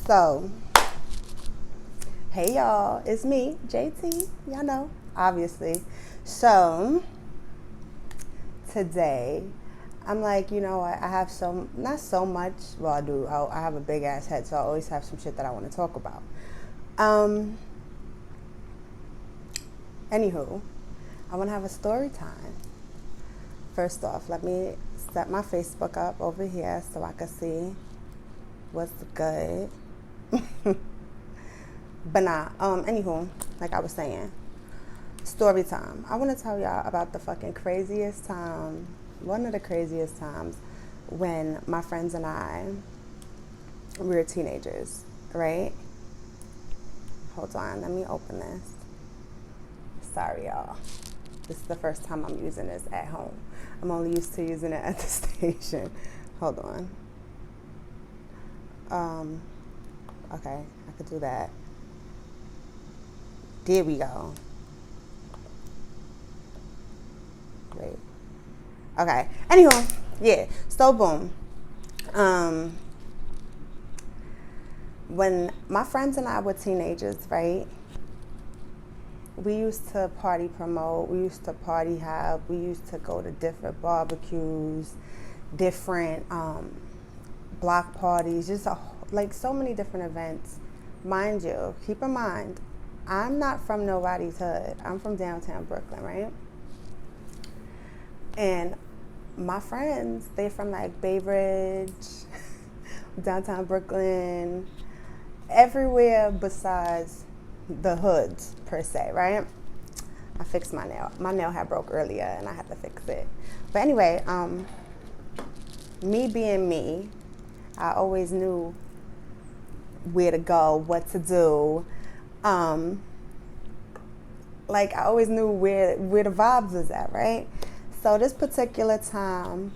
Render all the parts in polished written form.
So, hey y'all, it's me, JT. Y'all know, obviously. So, today, I'm like, you know what? I have not so much. Well, I do. I have a big ass head, so I always have some shit that I want to talk about. Anywho, I want to have a story time. First off, let me set my Facebook up over here so I can see what's good. But nah, anywho, like I was saying, story time. I want to tell y'all about the fucking craziest time, one of the craziest times when my friends and I, we were teenagers, right? Hold on, let me open this. Sorry, y'all. This is the first time I'm using this at home. I'm only used to using it at the station. Hold on. Okay, I could do that. There we go. Wait. Okay. Anywho, yeah. So boom. When my friends and I were teenagers, right? We used to party promote. We used to party have. We used to go to different barbecues, different block parties, just like so many different events. Mind you, keep in mind, I'm not from nobody's hood. I'm from downtown Brooklyn, right? And my friends, they're from like Bay Ridge, downtown Brooklyn, everywhere besides the hoods per se, right? I fixed my nail. My nail had broke earlier and I had to fix it. But anyway, me being me, I always knew where to go, what to do. Like I always knew where the vibes was at, right? So this particular time,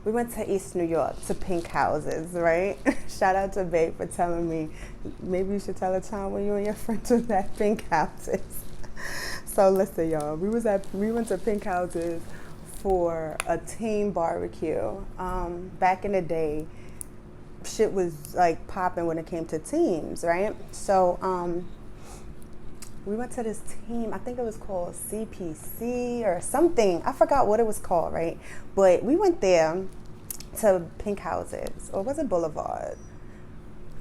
we went to East New York to Pink Houses, right? Shout out to Babe for telling me, maybe you should tell a time when you and your friends was at Pink Houses. So listen, y'all, we went to Pink Houses for a team barbecue. Back in the day, shit was like popping when it came to teams, right? So we went to this team, I think it was called CPC or something. I forgot what it was called, right? But we went there to Pink Houses, or was it Boulevard?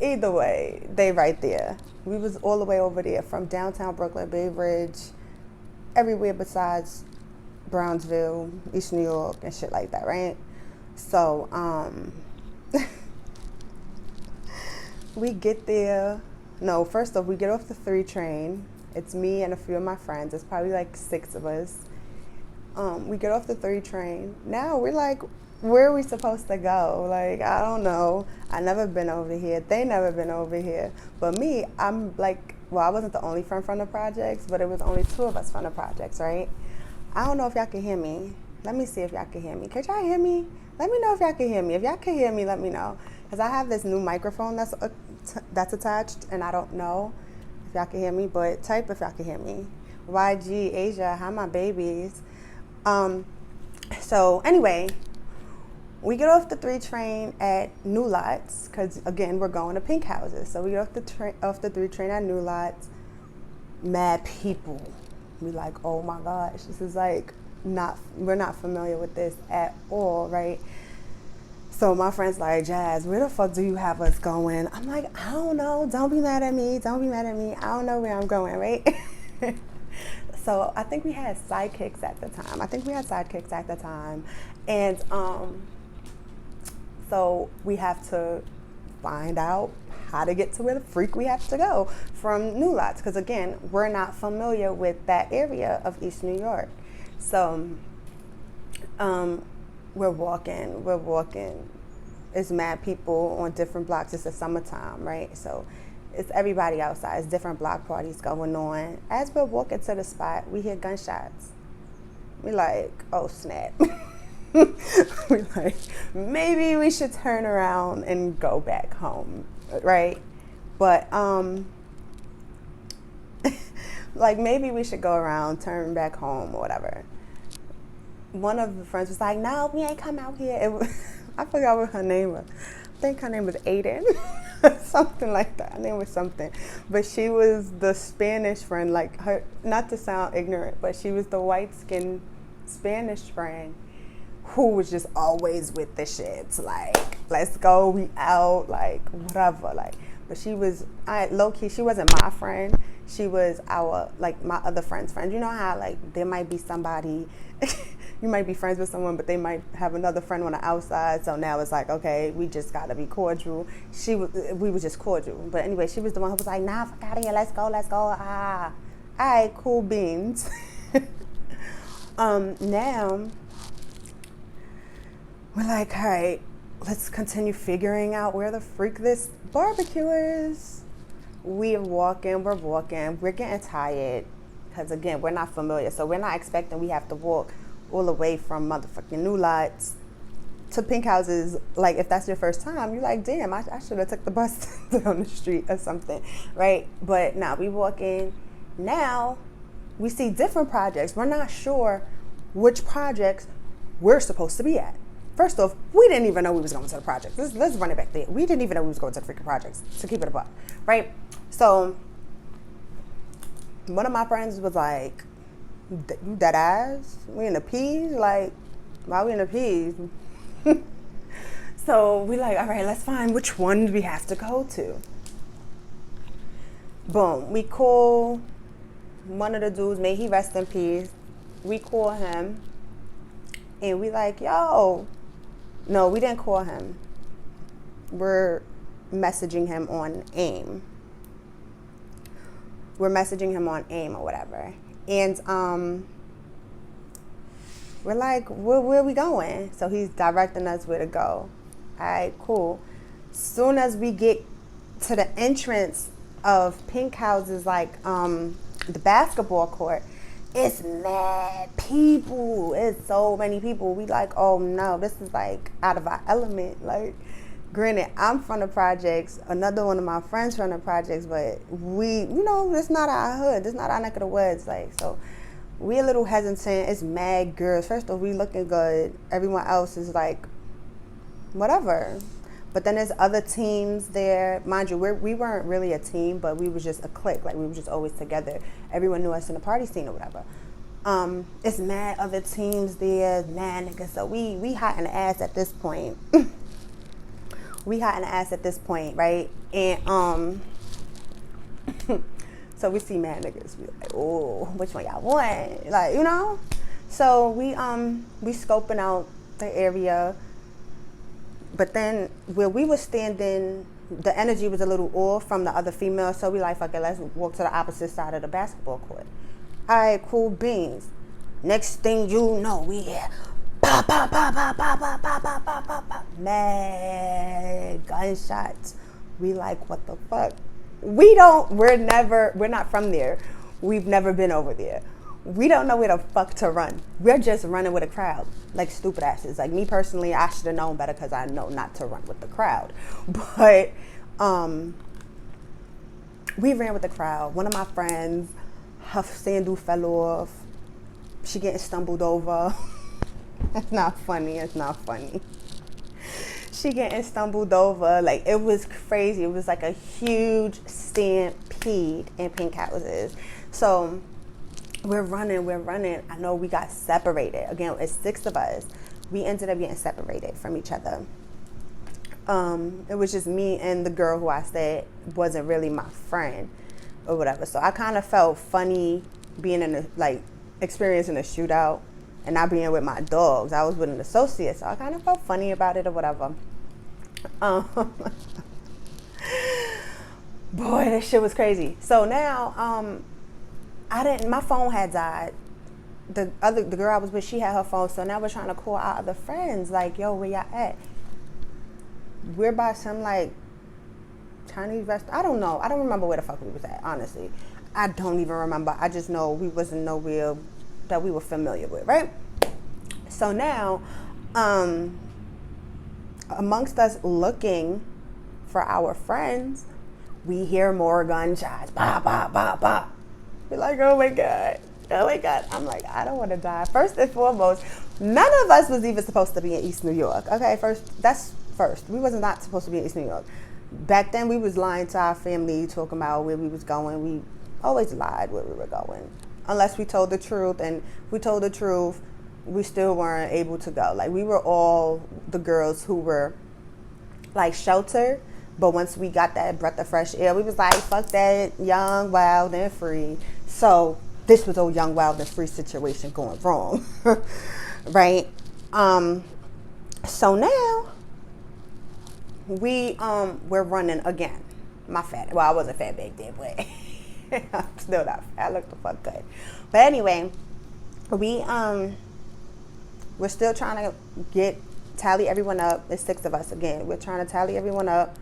Either way, they right there. We was all the way over there from downtown Brooklyn, Bay Ridge, everywhere besides Brownsville, East New York, and shit like that, right? So, we get there. No, first off, we get off the 3 train. It's me and a few of my friends. It's probably like 6 of us. We get off the 3 train. Now we're like, where are we supposed to go? Like, I don't know. I never been over here. They never been over here. But me, I'm like, well, I wasn't the only friend from the projects, but it was only 2 of us from the projects, right? I don't know if y'all can hear me. Let me see if y'all can hear me. Could y'all hear me? Let me know if y'all can hear me. If y'all can hear me, let me know. Because I have this new microphone that's attached, and I don't know if y'all can hear me, but type if y'all can hear me. YG, Asia, hi my babies. So anyway, we get off the 3 train at New Lots, because again, we're going to Pink Houses. So we get off the 3 train at New Lots. Mad people. We like, oh my gosh, this is like we're not familiar with this at all, right? So my friend's like, Jazz, where the fuck do you have us going? I'm like, I don't know. Don't be mad at me. Don't be mad at me. I don't know where I'm going, right? So I think we had sidekicks at the time. And so we have to find out how to get to where the freak we have to go from New Lots. Because again, we're not familiar with that area of East New York. So we're walking. It's mad people on different blocks. It's the summertime, right? So it's everybody outside. It's different block parties going on. As we're walking to the spot, we hear gunshots. We like, oh snap. We like, maybe we should turn around and go back home, right? But like maybe we should go around, turn back home or whatever. One of the friends was like, no, we ain't come out here. I forgot what her name was. think her name was Aiden, something like that. Her name was something, but she was the Spanish friend. Like her, not to sound ignorant, but she was the white-skinned Spanish friend who was just always with the shits. Like, let's go, we out, like whatever. Like, but she was, low key, she wasn't my friend. She was our, like, my other friend's friend. You know how, like, there might be somebody. You might be friends with someone, but they might have another friend on the outside. So now it's like, okay, we just gotta be cordial. We were just cordial. But anyway, she was the one who was like, nah, fuck out of here, let's go. Ah, all right, cool beans. Now we're like, all right, let's continue figuring out where the freak this barbecue is. We're walking, we're getting tired. Because again, we're not familiar. So we're not expecting we have to walk all the way from motherfucking New Lots to Pink Houses. Like, if that's your first time, you're like, damn, I should have took the bus down the street or something, right? But now we walk in. Now we see different projects. We're not sure which projects we're supposed to be at. First off, we didn't even know we was going to the projects. Let's run it back there. We didn't even know we was going to the freaking projects, to keep it above, right? So one of my friends was like, you dead ass? We in the P's? Like, why we in the P's? So we like, all right, let's find which one do we have to go to. Boom. We call one of the dudes, may he rest in peace. We call him and we like, yo. No, we didn't call him. We're messaging him on AIM. We're messaging him on AIM or whatever. And we're like, where are we going? So he's directing us where to go. All right, cool. Soon as we get to the entrance of Pink Houses, like the basketball court, it's mad people. It's so many people. We like, oh no, this is like out of our element. Like, granted, I'm from the projects, another one of my friends from the projects, but we, you know, it's not our hood. It's not our neck of the woods. Like, so we a little hesitant. It's mad girls. First off, we looking good. Everyone else is like, whatever. But then there's other teams there. Mind you, we weren't really a team, but we was just a clique. Like, we were just always together. Everyone knew us in the party scene or whatever. It's mad other teams there, mad niggas. So we hot in the ass at this point. We hot in the ass at this point, right? And so we see mad niggas. We like, oh, which one y'all want? Like, you know? So we scoping out the area. But then where we were standing, the energy was a little off from the other females. So we like, fuck it, let's walk to the opposite side of the basketball court. All right, cool beans. Next thing you know, we hear pop, pop, pop, pop, pop, pop, pop, pop, pop, pop, pop. Mad gunshots. We like, what the fuck? We're not from there. We've never been over there. We don't know where the fuck to run. We're just running with a crowd, like stupid asses. Like, me personally, I should have known better because I know not to run with the crowd. But we ran with the crowd. One of my friends, her sandal fell off. She getting stumbled over. It's not funny. She getting stumbled over. Like, it was crazy. It was like a huge stampede in Pink Houses. So we're running. I know we got separated. Again, it's 6 of us. We ended up getting separated from each other. It was just me and the girl who I said wasn't really my friend or whatever. So I kind of felt funny being experiencing a shootout and not being with my dogs. I was with an associate, so I kind of felt funny about it or whatever. Boy, this shit was crazy. So now, my phone had died. The girl I was with, she had her phone. So now we're trying to call our other friends. Like, yo, where y'all at? We're by some like Chinese restaurant. I don't know. I don't remember where the fuck we was at, honestly. I don't even remember. I just know we wasn't nowhere that we were familiar with, right? So now, amongst us looking for our friends, we hear more gunshots. Bah, bah, bah, bah. We're like, oh my God. I'm like, I don't want to die. First and foremost, none of us was even supposed to be in East New York. Okay, first. We wasn't not supposed to be in East New York. Back then, we was lying to our family, talking about where we was going. We always lied where we were going, unless we told the truth. And we told the truth, we still weren't able to go. Like, we were all the girls who were like sheltered, but once we got that breath of fresh air, we was like, fuck that, young, wild, and free. So this was a young, wild, and free situation going wrong, right? So now we're running again. I wasn't fat back then, but I'm still not fat. I look the fuck good. But anyway, we're still trying to tally everyone up. It's 6 of us again. We're trying to tally everyone up.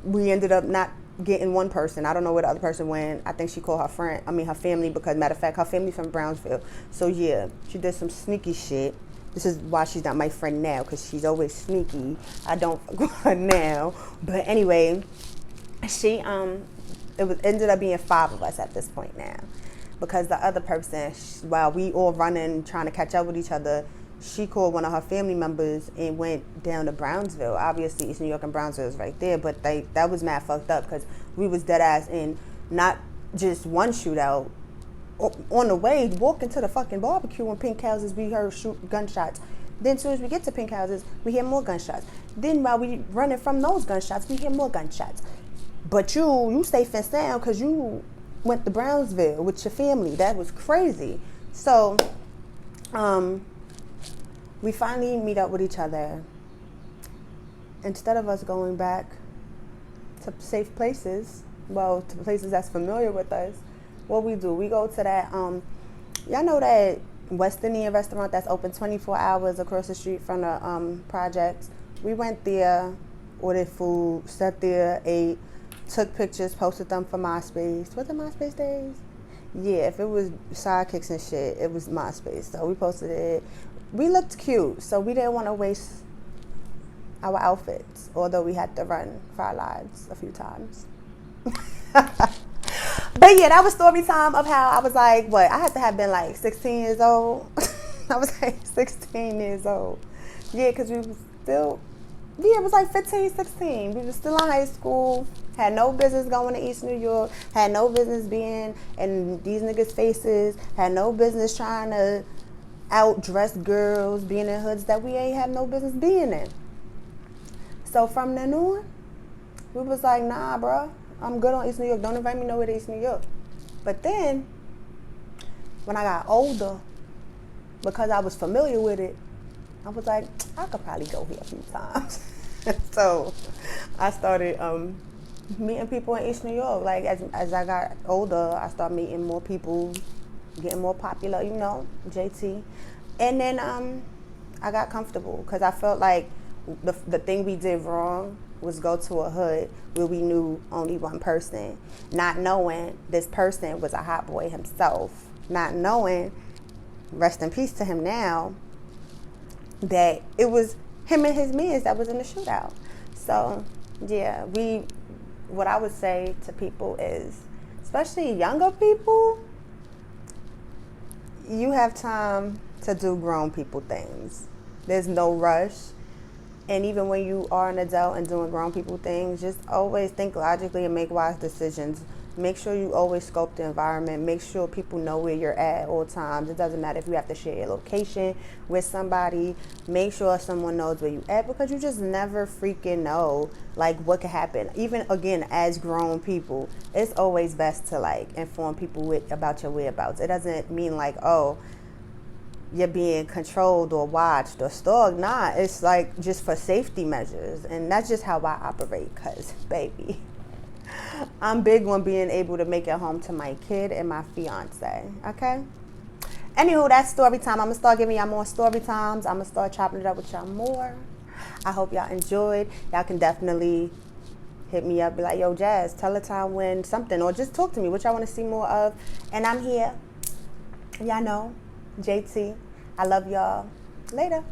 We ended up not getting one person. I don't know where the other person went. I think she called her family, because matter of fact, her family from Brownsville. So yeah, she did some sneaky shit. This is why she's not my friend now, because she's always sneaky. I don't fuck with her now. But anyway, she ended up being 5 of us at this point now, because the other person, while we all running trying to catch up with each other, she called one of her family members and went down to Brownsville. Obviously, East New York and Brownsville is right there, but that was mad fucked up, because we was dead ass in not just one shootout. On the way, walking to the fucking barbecue in Pink Houses, we heard gunshots. Then as soon as we get to Pink Houses, we hear more gunshots. Then while we running from those gunshots, we hear more gunshots. But you stay fenced down because you went to Brownsville with your family. That was crazy. So, we finally meet up with each other. Instead of us going back to safe places, to places that's familiar with us, what we do, we go to that, y'all know that West Indian restaurant that's open 24 hours across the street from the projects? We went there, ordered food, sat there, ate, took pictures, posted them for MySpace. Was it MySpace days? Yeah, if it was sidekicks and shit, it was MySpace. So we posted it. We looked cute, so we didn't want to waste our outfits, although we had to run for our lives a few times. But yeah, that was story time of how I was like, I had to have been like 16 years old. I was like 16 years old. Yeah, because we was still, it was like 15, 16. We were still in high school, had no business going to East New York, had no business being in these niggas' faces, had no business trying to outdress girls, being in hoods that we ain't have no business being in. So from then on, we was like, nah, bro, I'm good on East New York. Don't invite me nowhere to East New York. But then, when I got older, because I was familiar with it, I was like, I could probably go here a few times. So I started meeting people in East New York. Like, as I got older, I started meeting more people, getting more popular, JT. And then I got comfortable, because I felt like the thing we did wrong was go to a hood where we knew only one person, not knowing this person was a hot boy himself, not knowing, rest in peace to him now, that it was him and his mans that was in the shootout. So yeah, what I would say to people is, especially younger people, you have time to do grown people things. There's no rush. And even when you are an adult and doing grown people things, just always think logically and make wise decisions. Make sure you always scope the environment. Make sure people know where you're at all times. It doesn't matter if you have to share your location with somebody. Make sure someone knows where you're at, because you just never freaking know, like, what could happen. Even, again, as grown people, it's always best to, like, inform people about your whereabouts. It doesn't mean, like, oh, you're being controlled or watched or stalked. Nah, it's like just for safety measures. And that's just how I operate, because, baby, I'm big on being able to make it home to my kid and my fiance, okay? Anywho, that's story time. I'm going to start giving y'all more story times. I'm going to start chopping it up with y'all more. I hope y'all enjoyed. Y'all can definitely hit me up, be like, yo, Jazz, tell a time when something, or just talk to me, what y'all want to see more of. And I'm here. Y'all know. JT. I love y'all. Later.